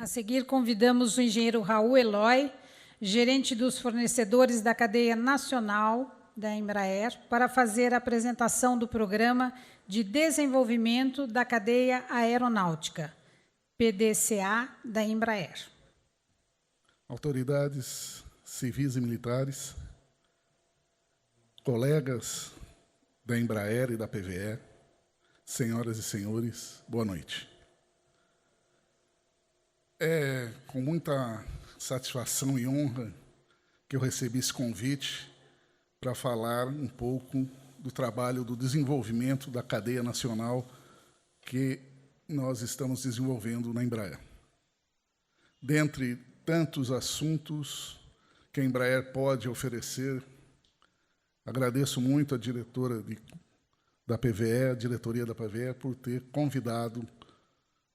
A seguir, convidamos o engenheiro Raul Eloy, gerente dos fornecedores da cadeia nacional da Embraer, para fazer a apresentação do Programa de Desenvolvimento da Cadeia Aeronáutica, PDCA, da Embraer. Autoridades civis e militares, colegas da Embraer e da PVE, senhoras e senhores, boa noite. É com muita satisfação e honra que eu recebi esse convite para falar um pouco do trabalho do desenvolvimento da cadeia nacional que nós estamos desenvolvendo na Embraer. Dentre tantos assuntos que a Embraer pode oferecer, agradeço muito a diretora da PVE, a diretoria da PVE, por ter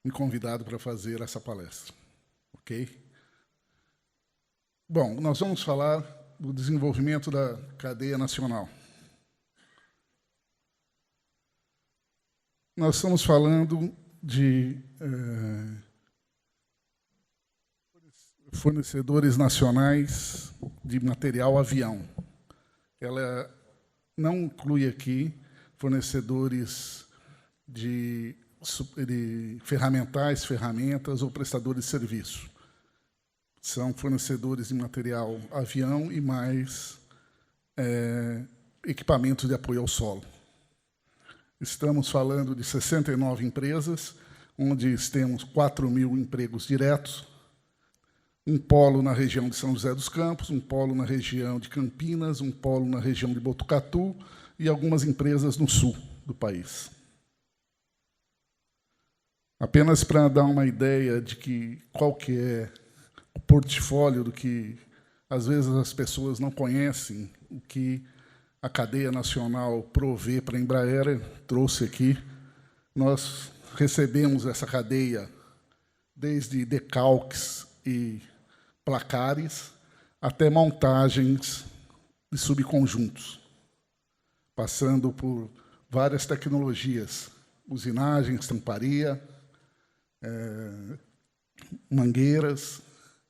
me convidado para fazer essa palestra. Ok? Bom, nós vamos falar do desenvolvimento da cadeia nacional. Nós estamos falando de fornecedores nacionais de material avião. Ela não inclui aqui fornecedores de ferramentas ou prestadores de serviço. São fornecedores de material avião e mais equipamentos de apoio ao solo. Estamos falando de 69 empresas, onde temos 4.000 empregos diretos, um polo na região de São José dos Campos, um polo na região de Campinas, um polo na região de Botucatu e algumas empresas no sul do país. Apenas para dar uma ideia de qual que é o portfólio do que, às vezes, as pessoas não conhecem, o que a cadeia nacional provê para a Embraer, trouxe aqui. Nós recebemos essa cadeia desde decalques e placares até montagens de subconjuntos, passando por várias tecnologias, usinagem, estamparia, mangueiras,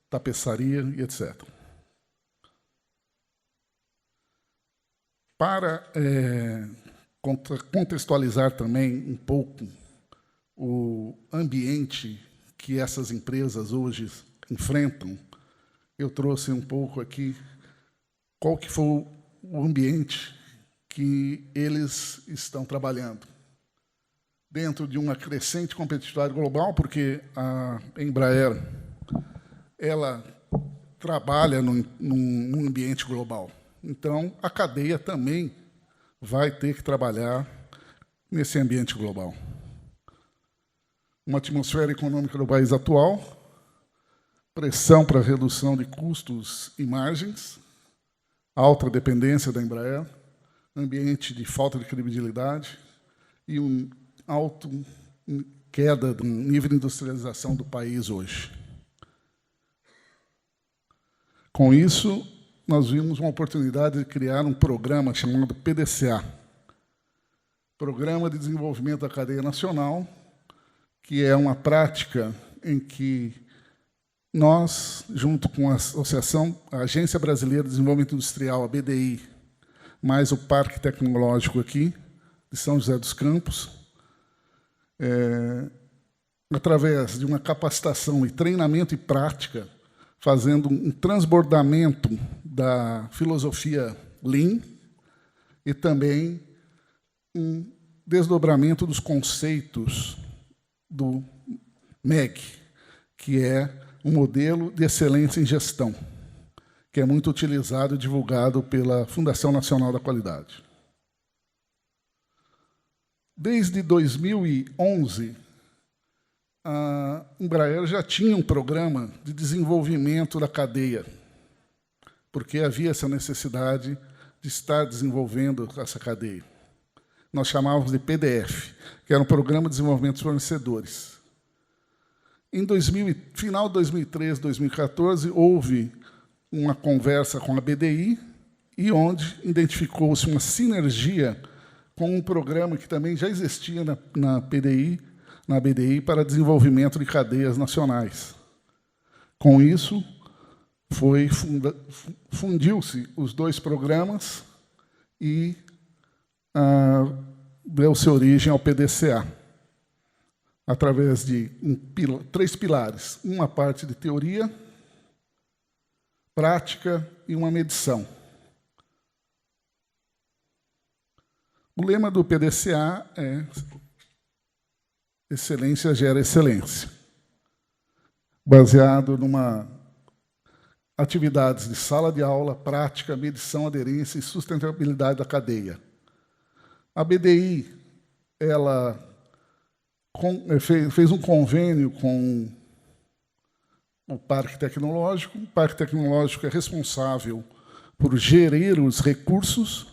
tapeçaria e etc. Para contextualizar também um pouco o ambiente que essas empresas hoje enfrentam, eu trouxe um pouco aqui qual que foi o ambiente que eles estão trabalhando. Dentro de uma crescente competitividade global, porque a Embraer ela trabalha num ambiente global. Então, a cadeia também vai ter que trabalhar nesse ambiente global. Uma atmosfera econômica do país atual, pressão para redução de custos e margens, alta dependência da Embraer, ambiente de falta de credibilidade e alta queda do nível de industrialização do país hoje. Com isso, nós vimos uma oportunidade de criar um programa chamado PDCA, Programa de Desenvolvimento da Cadeia Nacional, que é uma prática em que nós, junto com a Associação, a Agência Brasileira de Desenvolvimento Industrial, a BDI, mais o Parque Tecnológico aqui, de São José dos Campos, através de uma capacitação e treinamento e prática, fazendo um transbordamento da filosofia Lean e também um desdobramento dos conceitos do MEG, que é um modelo de excelência em gestão, que é muito utilizado e divulgado pela Fundação Nacional da Qualidade. Desde 2011, a Embraer já tinha um programa de desenvolvimento da cadeia, porque havia essa necessidade de estar desenvolvendo essa cadeia. Nós chamávamos de PDF, que era um Programa de Desenvolvimento dos Fornecedores. Em final de 2013, 2014, houve uma conversa com a BDI, e onde identificou-se uma sinergia com um programa que também já existia na BDI para desenvolvimento de cadeias nacionais, Com isso, fundiu-se os dois programas e deu-se origem ao PDCA, através de 3 pilares: uma parte de teoria, prática e uma medição. O lema do PDCA é excelência gera excelência, baseado numa atividades de sala de aula, prática, medição, aderência e sustentabilidade da cadeia. A BDI ela fez um convênio com o Parque Tecnológico. O Parque Tecnológico é responsável por gerir os recursos.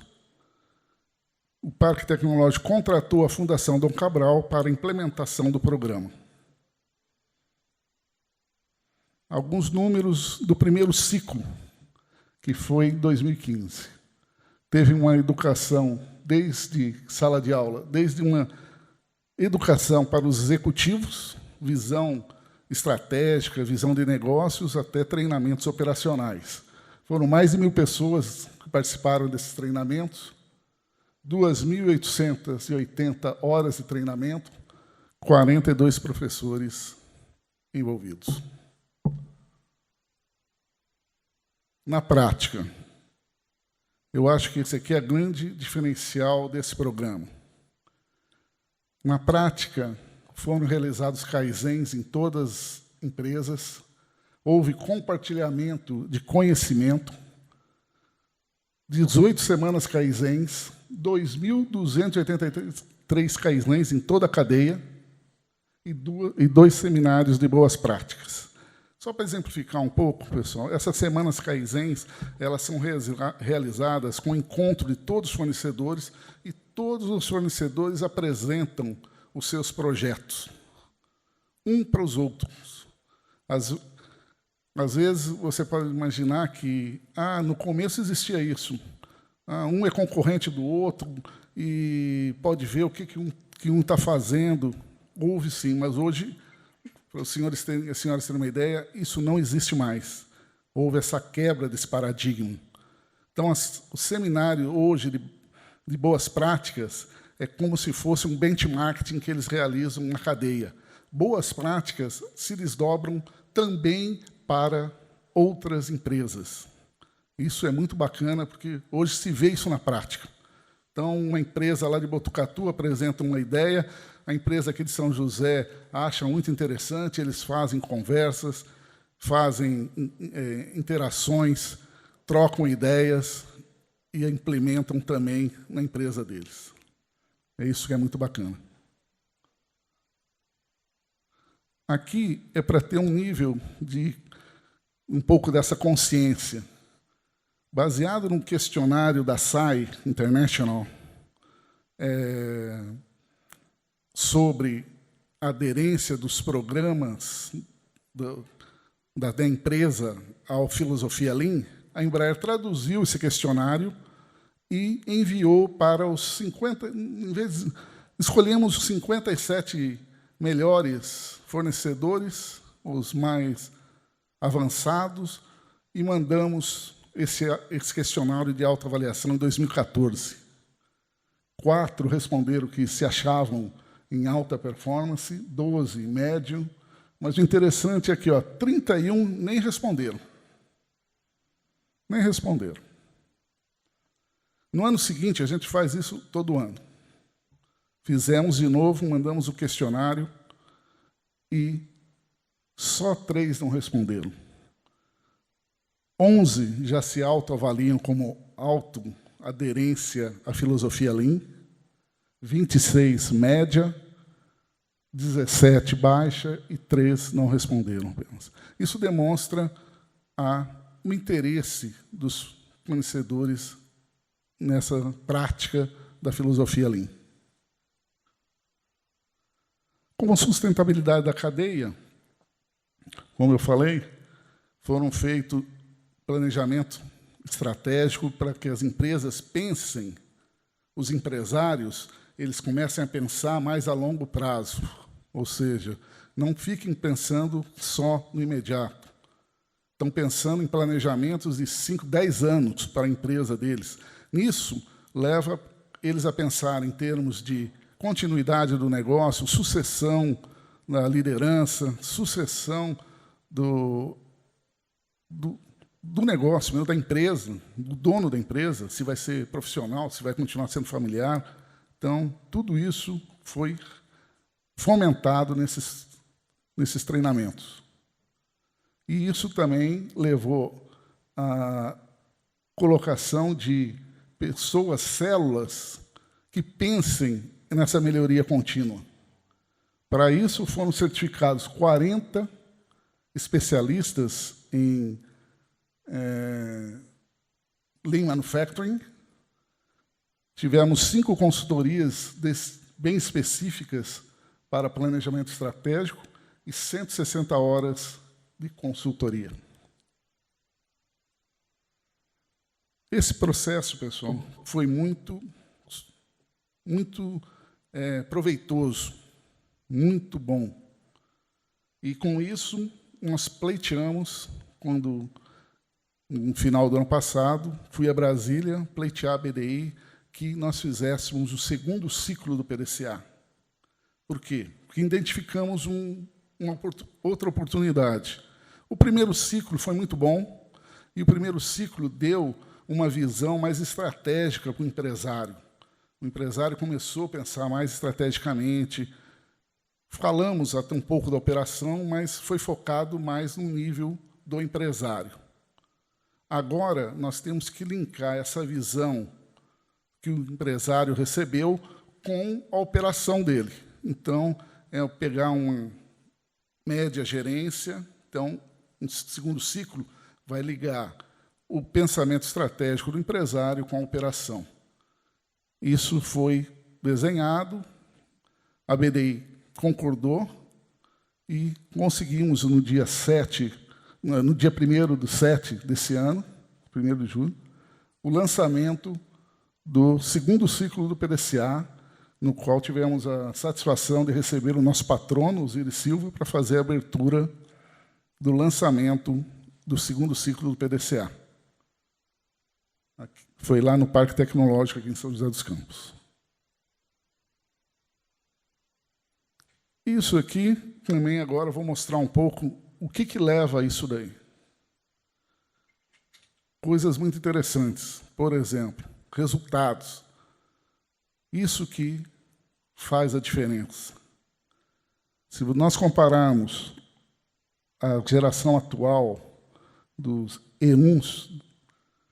O Parque Tecnológico contratou a Fundação Dom Cabral para a implementação do programa. Alguns números do primeiro ciclo, que foi em 2015. Teve uma educação desde sala de aula, desde uma educação para os executivos, visão estratégica, visão de negócios, até treinamentos operacionais. Foram mais de 1.000 pessoas que participaram desses treinamentos, 2.880 horas de treinamento, 42 professores envolvidos. Na prática, eu acho que esse aqui é o grande diferencial desse programa. Na prática, foram realizados kaizens em todas as empresas, houve compartilhamento de conhecimento, 18 semanas kaizens, 2.283 kaizens em toda a cadeia e 2 seminários de boas práticas. Só para exemplificar um pouco, pessoal, essas semanas kaizens, elas são realizadas com o encontro de todos os fornecedores e todos os fornecedores apresentam os seus projetos, um para os outros. Às vezes, você pode imaginar que no começo existia isso. Um é concorrente do outro e pode ver o que um está fazendo. Houve sim, mas hoje, para as senhoras terem uma ideia, isso não existe mais. Houve essa quebra desse paradigma. Então, o seminário hoje de boas práticas é como se fosse um benchmarking que eles realizam na cadeia. Boas práticas se desdobram também para outras empresas. Isso é muito bacana, porque hoje se vê isso na prática. Então, uma empresa lá de Botucatu apresenta uma ideia, a empresa aqui de São José acha muito interessante, eles fazem conversas, fazem interações, trocam ideias e a implementam também na empresa deles. É isso que é muito bacana. Aqui é para ter um nível de um pouco dessa consciência. Baseado num questionário da SAI International sobre a aderência dos programas da empresa à filosofia Lean, a Embraer traduziu esse questionário e enviou para os 50... Escolhemos os 57 melhores fornecedores, os mais avançados, e mandamos esse questionário de autoavaliação em 2014. 4 responderam que se achavam em alta performance, 12 médio, mas o interessante é que 31 nem responderam. Nem responderam. No ano seguinte, a gente faz isso todo ano. Fizemos de novo, mandamos o questionário e só 3 não responderam. 11 já se autoavaliam como autoaderência à filosofia Lean, 26 média, 17 baixa e 3 não responderam apenas. Isso demonstra o interesse dos fornecedores nessa prática da filosofia Lean. Com a sustentabilidade da cadeia, como eu falei, foram feitos planejamento estratégico para que as empresas pensem, os empresários, eles comecem a pensar mais a longo prazo, ou seja, não fiquem pensando só no imediato. estão pensando em planejamentos de 5, 10 anos para a empresa deles. Nisso, leva eles a pensar em termos de continuidade do negócio, sucessão da liderança, sucessão do negócio, mesmo, da empresa, do dono da empresa, se vai ser profissional, se vai continuar sendo familiar. Então, tudo isso foi fomentado nesses treinamentos. E isso também levou à colocação de pessoas, células, que pensem nessa melhoria contínua. Para isso, foram certificados 40 especialistas em Lean Manufacturing. Tivemos 5 consultorias bem específicas para planejamento estratégico e 160 horas de consultoria. Esse processo, pessoal, foi muito proveitoso, muito bom. E, com isso, nós pleiteamos, quando, no final do ano passado, fui a Brasília pleitear a BDI que nós fizéssemos o 2º ciclo do PDCA. Por quê? Porque identificamos outra oportunidade. O primeiro ciclo foi muito bom, e o primeiro ciclo deu uma visão mais estratégica para o empresário. O empresário começou a pensar mais estrategicamente. Falamos até um pouco da operação, mas foi focado mais no nível do empresário. Agora, nós temos que linkar essa visão que o empresário recebeu com a operação dele. Então, é pegar uma média gerência. Então, no 2º ciclo, vai ligar o pensamento estratégico do empresário com a operação. Isso foi desenhado, a BDI concordou e conseguimos, no dia 1º desse ano, 1º de julho, o lançamento do 2º ciclo do PDCA, no qual tivemos a satisfação de receber o nosso patrono, Osiris Silva, para fazer a abertura do lançamento do 2º ciclo do PDCA. Foi lá no Parque Tecnológico, aqui em São José dos Campos. Isso aqui, também agora vou mostrar um pouco o que leva a isso daí. Coisas muito interessantes. Por exemplo, resultados. Isso que faz a diferença. Se nós compararmos a geração atual dos E1s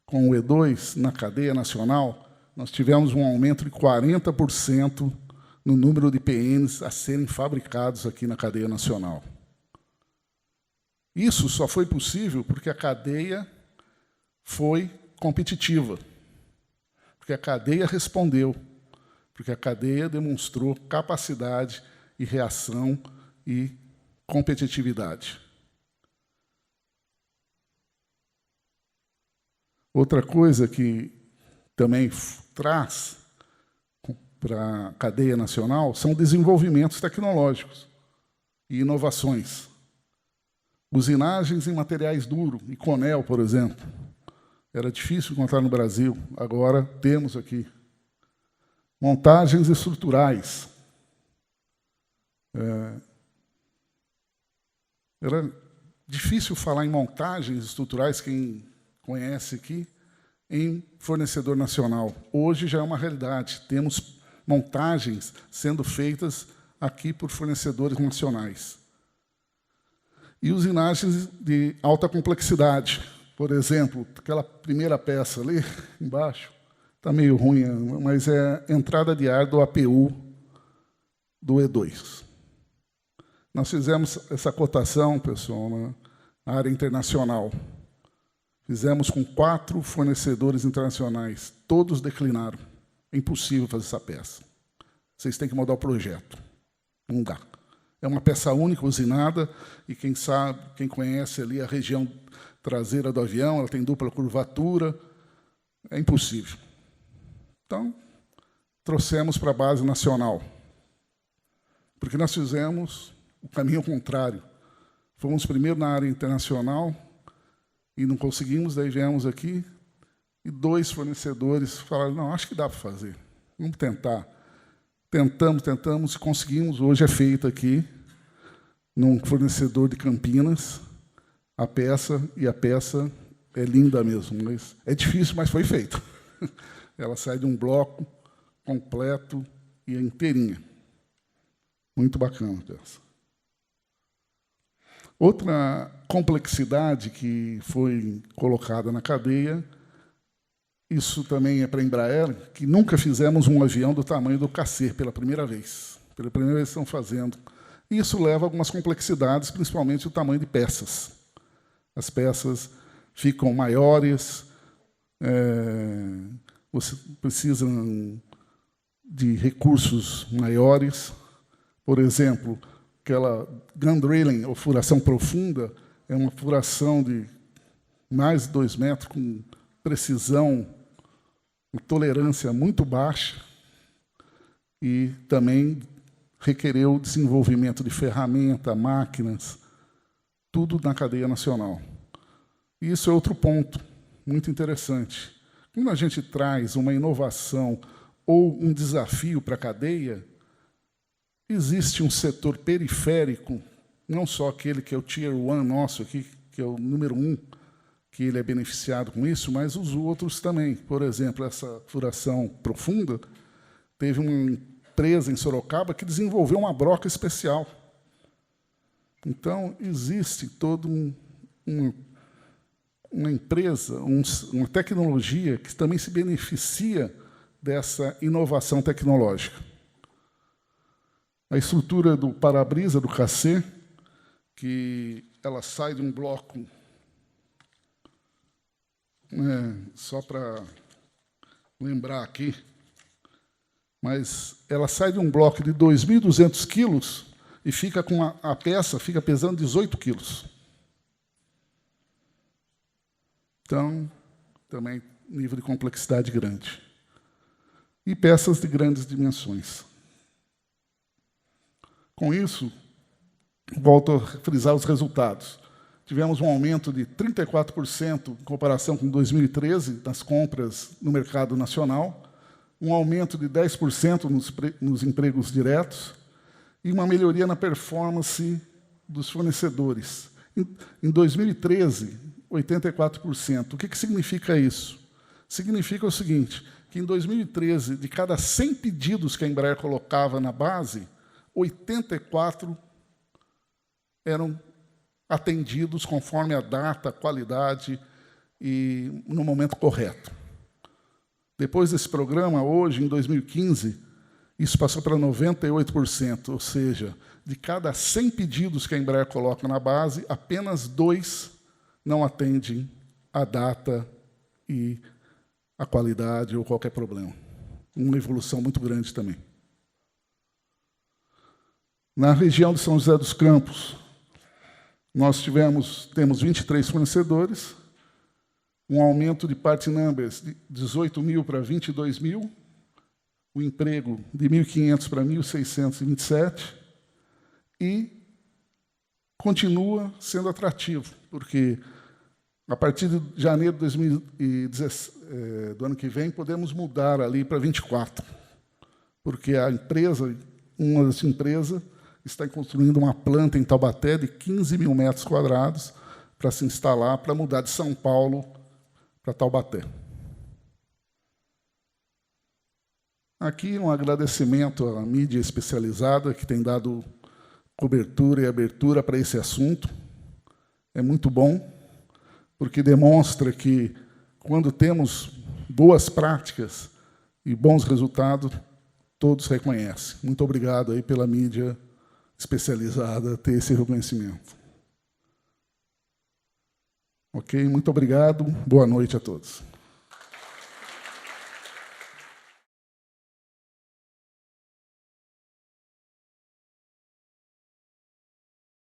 com o E2 na cadeia nacional, nós tivemos um aumento de 40% no número de PNs a serem fabricados aqui na cadeia nacional. Isso só foi possível porque a cadeia foi competitiva, porque a cadeia respondeu, porque a cadeia demonstrou capacidade e reação e competitividade. Outra coisa que também traz para a cadeia nacional são desenvolvimentos tecnológicos e inovações. Usinagens em materiais duros, e Conel, por exemplo. Era difícil encontrar no Brasil, agora temos aqui. Montagens estruturais. Era difícil falar em montagens estruturais, quem conhece aqui, em fornecedor nacional. Hoje já é uma realidade. Temos montagens sendo feitas aqui por fornecedores nacionais. E usinagens de alta complexidade. Por exemplo, aquela primeira peça ali, embaixo, está meio ruim, mas é a entrada de ar do APU do E2. Nós fizemos essa cotação, pessoal, na área internacional. Fizemos com 4 fornecedores internacionais. Todos declinaram. É impossível fazer essa peça. Vocês têm que mudar o projeto. Não dá. É uma peça única, usinada, e quem sabe, quem conhece ali a região traseira do avião, ela tem dupla curvatura. É impossível. Então, trouxemos para a base nacional. Porque nós fizemos o caminho contrário. Fomos primeiro na área internacional, e não conseguimos, daí viemos aqui, e 2 fornecedores falaram, não, acho que dá para fazer, vamos tentar. Tentamos, conseguimos, hoje é feito aqui, num fornecedor de Campinas, a peça é linda mesmo, mas é difícil, mas foi feito. Ela sai de um bloco completo e é inteirinha. Muito bacana a peça. Outra complexidade que foi colocada na cadeia, isso também é para a Embraer, que nunca fizemos um avião do tamanho do Cassê, pela primeira vez. Pela primeira vez estão fazendo. Isso leva a algumas complexidades, principalmente o tamanho de peças. As peças ficam maiores, você precisa de recursos maiores. Por exemplo, aquela gun drilling, ou furação profunda, é uma furação de mais de 2 metros, com precisão e tolerância muito baixa, e também requereu desenvolvimento de ferramenta, máquinas, tudo na cadeia nacional. E isso é outro ponto muito interessante. Quando a gente traz uma inovação ou um desafio para a cadeia, existe um setor periférico, não só aquele que é o Tier 1 nosso aqui, que é o número 1, que ele é beneficiado com isso, mas os outros também. Por exemplo, essa furação profunda, teve uma empresa em Sorocaba que desenvolveu uma broca especial. Então, existe toda uma empresa, uma tecnologia que também se beneficia dessa inovação tecnológica. A estrutura do para-brisa do Cassê, que ela sai de um bloco, só para lembrar aqui, mas ela sai de um bloco de 2.200 quilos e fica com a peça fica pesando 18 quilos. Então, também nível de complexidade grande. E peças de grandes dimensões. Com isso, volto a frisar os resultados. Tivemos um aumento de 34% em comparação com 2013 nas compras no mercado nacional, um aumento de 10% nos empregos diretos e uma melhoria na performance dos fornecedores. Em 2013, 84%. O que significa isso? Significa o seguinte, que em 2013, de cada 100 pedidos que a Embraer colocava na base, 84 eram atendidos conforme a data, a qualidade e no momento correto. Depois desse programa, hoje, em 2015, isso passou para 98%, ou seja, de cada 100 pedidos que a Embraer coloca na base, apenas 2 não atendem a data e a qualidade ou qualquer problema. Uma evolução muito grande também. Na região de São José dos Campos, nós temos 23 fornecedores, um aumento de part numbers de 18 mil para 22 mil, o emprego de 1.500 para 1.627, e continua sendo atrativo, porque a partir de janeiro de do ano que vem, podemos mudar ali para 24, porque a empresa, uma das empresas, está construindo uma planta em Taubaté de 15 mil metros quadrados para se instalar, para mudar de São Paulo para Taubaté. Aqui um agradecimento à mídia especializada que tem dado cobertura e abertura para esse assunto. É muito bom, porque demonstra que, quando temos boas práticas e bons resultados, todos reconhecem. Muito obrigado aí pela mídia especializada ter esse reconhecimento. Ok? Muito obrigado. Boa noite a todos.